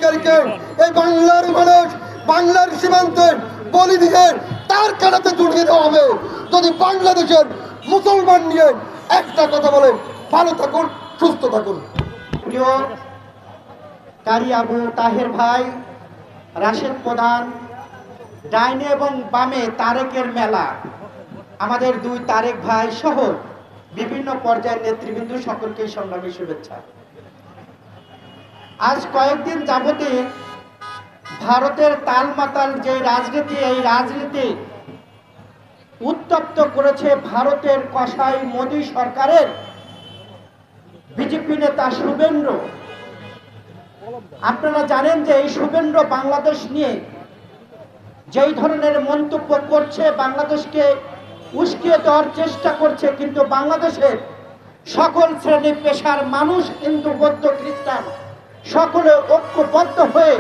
অধিকারীকে এই বাংলার মানুষ বাংলার সীমান্তে বলি দিয়ে তার কাটাতে জড়িয়ে দেওয়া হবে। যদি বাংলাদেশের মুসলমান নিয়ে একটা কথা বলে, ভালো থাকুন, সুস্থ থাকুন। প্রিয় কারি আবু তাহের ভাই, রাশেদ প্রধান, ডাইনে এবং বামে তারেকের মেলা, আমাদের দুই তারেক ভাই সহ বিভিন্ন পর্যায়ের নেতৃবৃন্দ সকলকে সংগ্রামী শুভেচ্ছা। আজ কয়েকদিন যাবতে ভারতের তালমাতাল যে রাজনীতি, এই রাজনীতি উত্তপ্ত করেছে ভারতের কসাই মোদী সরকারের বিজেপি নেতা শুভেন্দ্র। আপনারা জানেন যে এই শুভেন্দ্র বাংলাদেশ নিয়ে যেই ধরনের মন্তব্য করছে, বাংলাদেশকে উস্কিয়ে দেওয়ার চেষ্টা করছে, কিন্তু বাংলাদেশের সকল শ্রেণী পেশার মানুষ, হিন্দু বৌদ্ধ খ্রিস্টান সকলে ঐক্যবদ্ধ হয়ে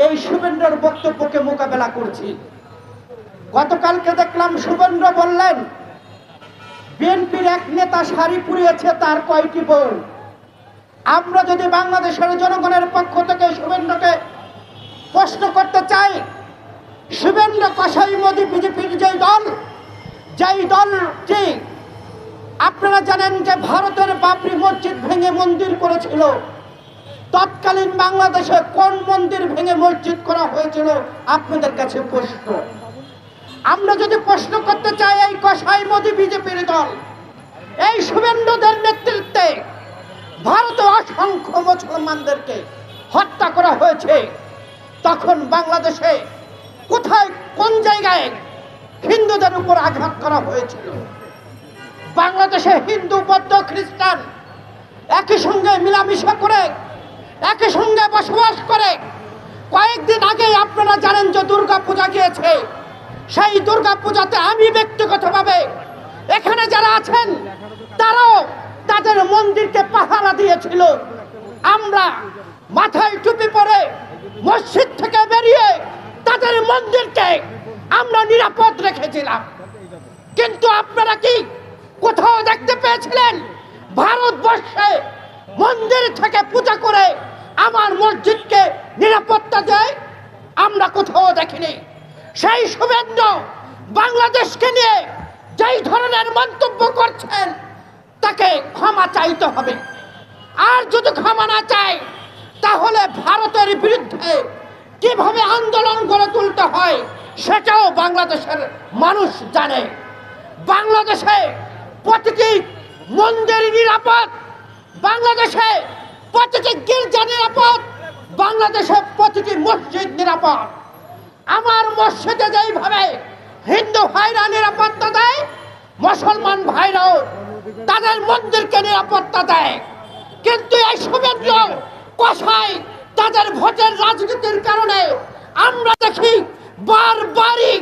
এই শুভেন্দ্রের বক্তব্যকে মোকাবেলা করছি। গতকালকে দেখলাম শুভেন্দ্র বললেন বিএনপির এক নেতা শাড়ি পুড়িয়েছে, তার কয়টি বউ। আমরা যদি বাংলাদেশের জনগণের পক্ষ থেকে শুভেন্দ্রকে প্রশ্ন করতে চাই, শুভেন্দ্র কসাই মোদী বিজেপির যেই দলটি আপনারা জানেন যে ভারতের বাবরি মসজিদ ভেঙে মন্দির করেছিল, তৎকালীন বাংলাদেশে কোন মন্দির ভেঙে মসজিদ করা হয়েছিল আপনাদের কাছে প্রশ্ন। আমরা যদি প্রশ্ন করতে চাই, এই কসাই মোদী বিজেপির দল, এই শুভেন্দ্রদের নেতৃত্বে ভারতে অসংখ্য মুসলমানদেরকে হত্যা করা হয়েছে, তখন বাংলাদেশে কোথায় কোন জায়গায় হিন্দুদের উপর আঘাত করা হয়েছিল? বাংলাদেশে হিন্দু বৌদ্ধ খ্রিস্টান একই সঙ্গে মিলামিশা করে একই সঙ্গে বসবাস করে। কয়েকদিন আগে আপনারা জানেন যে দুর্গা পূজা গিয়েছে, সেই দুর্গা পূজাতে আমি ব্যক্তিগতভাবে এখানে যারা আছেন তারাও তাদের মন্দিরকে পাহারা দিয়েছিল। আমরা মাথায় টুপি পরে মসজিদ থেকে বেরিয়ে তাদের মন্দিরকে আমরা নিরাপদ রেখেছিলাম। কিন্তু আপনারা কি কোথাও দেখতে পেয়েছিলেন ভারতবর্ষে মন্দির থেকে পূজা করে আমার মসজিদকে নিরাপত্তা দেয়? আমরা কোথাও দেখিনি। সেই শুভেন্দ্র বাংলাদেশকে নিয়ে যেই ধরনের মন্তব্য করছেন তাকে ক্ষমা চাইতে হবে। আর যদি ক্ষমা না চায়, তাহলে ভারতের বিরুদ্ধে কিভাবে আন্দোলন গড়ে তুলতে হয় সেটাও বাংলাদেশের মানুষ জানে। বাংলাদেশে প্রতিটি মন্দির নিরাপদ, বাংলাদেশে প্রতিটি গির্জা নিরাপদ, বাংলাদেশে প্রতিটি মসজিদ নিরাপদ। আমার মসজিদে যেইভাবে হিন্দু ভাইরা নিরাপত্তা দেয়, মুসলমান ভাইরাও তাদের মন্দিরকে নিরাপত্তা দেয়। কিন্তু এই শুভেন্দ্র কসাই তাদের ভোটের রাজনীতির কারণে আমরা দেখি বারবারই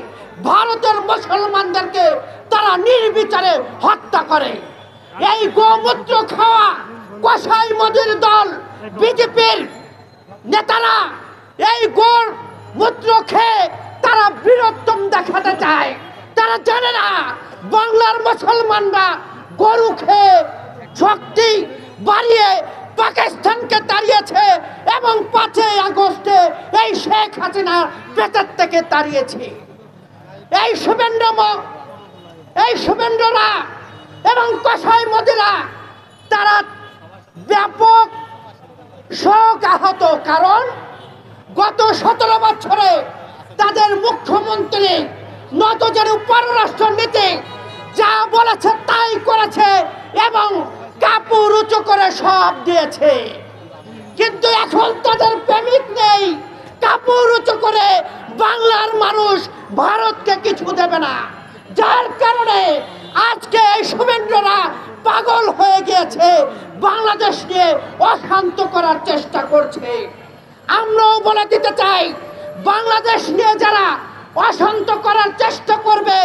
ভারতের মুসলমানদেরকে তারা নির্বিচারে হত্যা করে। এই গোমূত্র খাওয়া কসাই মোদীর দল বিজেপির নেতারা এই গোমূত্র খেয়ে তারা বীরত্বম দেখাতে চায়। তারা জানে না বাংলার মুসলমানরা গরু খেয়ে শক্তি বাড়িয়ে পাকিস্তানকে তাড়িয়েছে এবং 5ই আগস্টে এই শেখ হাসিনা পেটের থেকে তাড়িয়েছে। এই শুভেন্দ্ররা এবং কসাই মোদীরা তারা ব্যাপক শোক আহত, কারণ গত 17 বছরে তাদের মুখ্যমন্ত্রী নতজানু পররাষ্ট্রনীতি যা বলেছে তাই করেছে এবং কাপড় উঁচু করে সব দিয়েছে। কিন্তু এখন তাদের প্রেমিক নেই, কাপড় উঁচু করে বাংলার মানুষ ভারতকে কিছু দেবে না, যার কারণে আজকে এই শুভেন্দ্ররা পাগল হয়ে গিয়েছে, বাংলাদেশ নিয়ে অশান্ত করার চেষ্টা করছে। আমরাও বলে দিতে চাই, বাংলাদেশ নিয়ে যারা অশান্ত করার চেষ্টা করবে,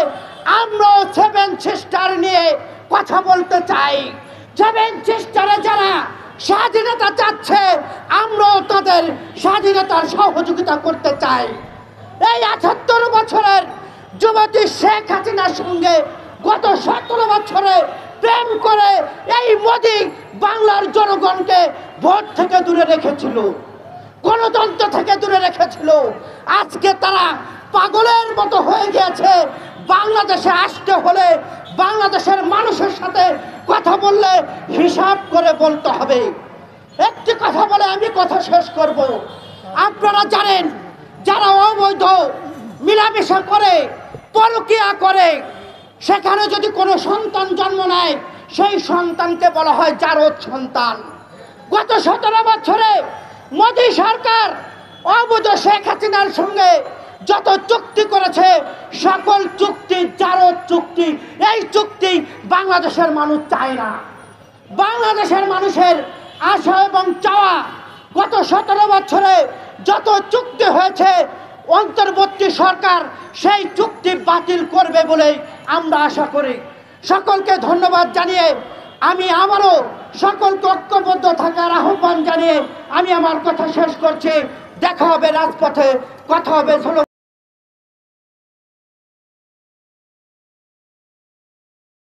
আমরাও 7 সিস্টার নিয়ে কথা বলতে চাই। 7 সিস্টারে যারা স্বাধীনতা চাচ্ছে, আমরাও তাদের স্বাধীনতার সহযোগিতা করতে চাই। এই 78 বছরের যুবতী শেখ হাসিনার সঙ্গে গত 17 বছরে প্রেম করে এই মোদী বাংলার জনগণকে ভোট থেকে দূরে রেখেছিল। গণতন্ত্র থেকে দূরে রেখেছিল, আজকে তারা পাগলের মতো হয়ে গিয়েছে। বাংলাদেশে আসতে হলে বাংলাদেশের মানুষের সাথে কথা বললে হিসাব করে বলতে হবে। একটি কথা বলে আমি কথা শেষ করব। আপনারা জানেন, যারা অবৈধ মিলামেশা করে, পরকীয়া করে, সেখানে যদি কোনো সন্তান জন্ম নেয়, সেই সন্তানকে বলা হয় জারজ সন্তান। গত 17 বছরে মোদী সরকার অবৈধ শেখ হাসিনার সঙ্গে যত চুক্তি করেছে, সকল চুক্তি জারজ চুক্তি। এই চুক্তি বাংলাদেশের মানুষ চায় না। বাংলাদেশের মানুষের আশা এবং চাওয়া, গত 17 বছরে যত চুক্তি হয়েছে, অন্তর্বর্তী সরকার সেই চুক্তি বাতিল করবে বলে আমরা আশা করি। সকলকে ধন্যবাদ জানিয়ে আমি আবারও সকলকে ঐক্যবদ্ধ থাকার আহ্বান জানিয়ে আমি আমার কথা শেষ করছি। দেখা হবে রাজপথে, কথা হবে